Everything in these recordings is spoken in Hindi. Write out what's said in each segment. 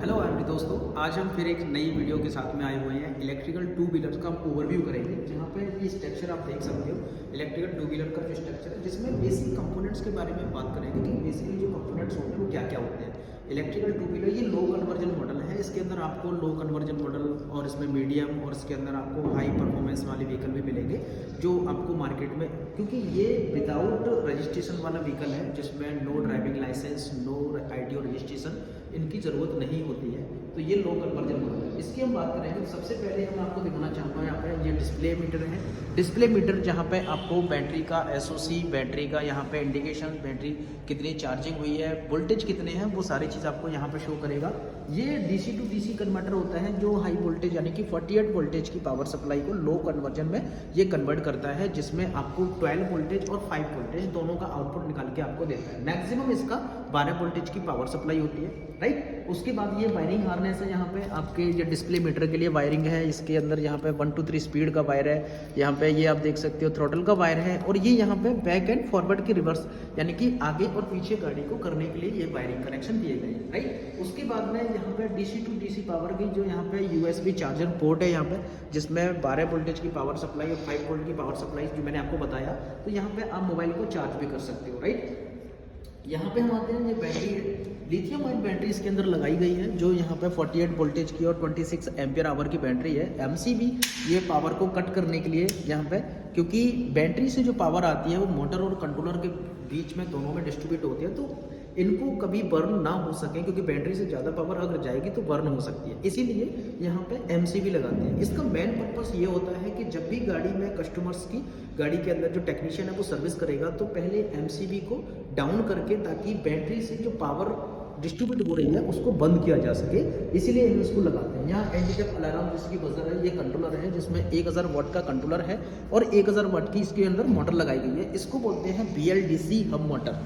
हेलो एवरी दोस्तों, आज हम फिर एक नई वीडियो के साथ में आए हुए हैं। इलेक्ट्रिकल टू व्हीलर का हम ओवरव्यू करेंगे, जहाँ पे ये स्ट्रक्चर आप देख सकते हो। इलेक्ट्रिकल टू व्हीलर का जो स्ट्रक्चर है, जिसमें बेसिक कंपोनेंट्स के बारे में बात करेंगे कि बेसिकली जो कंपोनेंट्स होते हैं वो क्या क्या होते हैं। इलेक्ट्रिकल टू व्हीलर ये लो कन्वर्जन मॉडल है। इसके अंदर आपको लो कन्वर्जन मॉडल और इसमें मीडियम और इसके अंदर आपको हाई परफॉर्मेंस वाले व्हीकल भी मिलेंगे, जो आपको मार्केट में, क्योंकि ये विदाउट रजिस्ट्रेशन वाला व्हीकल है, जिसमें no driving licence, no ITO registration इनकी ज़रूरत नहीं होती है, तो ये लो कन्वर्जन मॉडल है। इसकी हम बात करेंगे तो सबसे पहले हम आपको दिखाना चाहूँगा, यहाँ पे ये डिस्प्ले मीटर है। डिस्प्ले मीटर जहाँ पे आपको बैटरी का एसओसी, बैटरी का यहाँ पे इंडिकेशन, बैटरी कितनी चार्जिंग हुई है, वोल्टेज कितने हैं, वो सारी चीज़ आपको यहाँ पे शो करेगा। ये डीसी टू डीसी कन्वर्टर होता है, जो हाई वोल्टेज यानी कि 48 वोल्टेज की पावर सप्लाई को लो कन्वर्जन में ये कन्वर्ट करता है, जिसमें आपको 12 वोल्टेज और 5 वोल्टेज दोनों का आउटपुट निकाल के आपको देता है। मैक्सिमम इसका 12 वोल्टेज की पावर सप्लाई होती है, राइट। उसके बाद ये वायरिंग हार्नेस है। यहाँ पे आपके ये डिस्प्ले मीटर के लिए वायरिंग है। इसके अंदर यहाँ पे 1 to 3 स्पीड का वायर है। यहाँ पे ये आप देख सकते हो थ्रोटल का वायर है। और ये यहाँ पे बैक एंड फॉरवर्ड की रिवर्स यानी कि आगे और पीछे गाड़ी को करने के लिए ये वायरिंग कनेक्शन दिए गए, राइट। उसके बाद में यहाँ पे डीसी टू डीसी पावर की जो यहाँ पे यूएसबी चार्जर पोर्ट है, यहाँ पे जिसमें 12 वोल्टेज की पावर सप्लाई और 5 वोल्ट की पावर सप्लाई जो मैंने आपको बताया, तो यहाँ पे आप मोबाइल को चार्ज भी कर सकते हो, राइट। यहाँ पे हम आते हैं, ये बैटरी है, लिथियम आयन बैटरी इसके अंदर लगाई गई है, जो यहाँ पे 48 वोल्टेज की और 26 एम्पियर आवर की बैटरी है। एमसीबी ये पावर को कट करने के लिए यहाँ पे, क्योंकि बैटरी से जो पावर आती है वो मोटर और कंट्रोलर के बीच में दोनों में डिस्ट्रीब्यूट होती है, तो इनको कभी बर्न ना हो सके, क्योंकि बैटरी से ज़्यादा पावर अगर जाएगी तो बर्न हो सकती है, इसीलिए यहाँ पे एमसीबी लगाते हैं। इसका मेन पर्पस ये होता है कि जब भी गाड़ी में कस्टमर्स की गाड़ी के अंदर जो टेक्नीशियन है वो सर्विस करेगा, तो पहले एमसीबी को डाउन करके, ताकि बैटरी से जो पावर डिस्ट्रीब्यूट हो रही है उसको बंद किया जा सके, इसीलिए हम इसको लगाते हैं। यहाँ एंटीटेप अलार्म जिसकी बजर है, ये कंट्रोलर है, जिसमें 1000 वाट का कंट्रोलर है और 1000 वाट की इसके अंदर मोटर लगाई गई है। इसको बोलते हैं BLDC हब मोटर।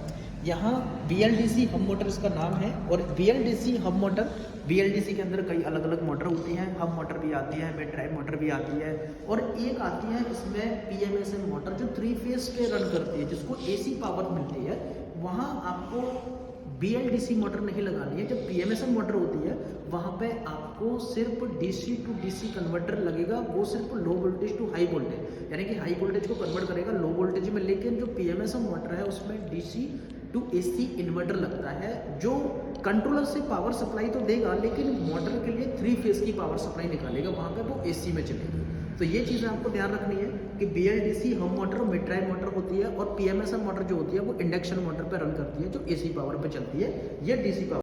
यहाँ BLDC हब मोटर इसका नाम है। और BLDC हब मोटर, BLDC के अंदर कई अलग अलग मोटर होती हैं। हब मोटर भी आती है, मिड ड्राइव मोटर भी आती है, और एक आती है इसमें PMSM मोटर, जो 3 फेज पे रन करती है, जिसको AC पावर मिलती है। वहाँ आपको BLDC मोटर नहीं लगानी है। जब PMSM मोटर होती है, वहाँ पे आपको सिर्फ DC टू DC कन्वर्टर लगेगा, वो सिर्फ low voltage to high voltage, यानी कि हाई वोल्टेज को कन्वर्ट करेगा लो वोल्टेज में। लेकिन जो PMSM मोटर है उसमें DC टू AC इन्वर्टर लगता है, जो कंट्रोलर से पावर सप्लाई तो देगा, लेकिन मोटर के लिए 3 फेज की पावर सप्लाई निकालेगा, वहाँ पे वो AC में चलेगी। तो ये चीज़ें आपको ध्यान रखनी है कि BLDC हब मोटर और मिड ड्राइव मोटर होती है, और PMSM मोटर जो होती है वो इंडक्शन मोटर पे रन करती है, जो AC पावर पे चलती है, ये DC पावर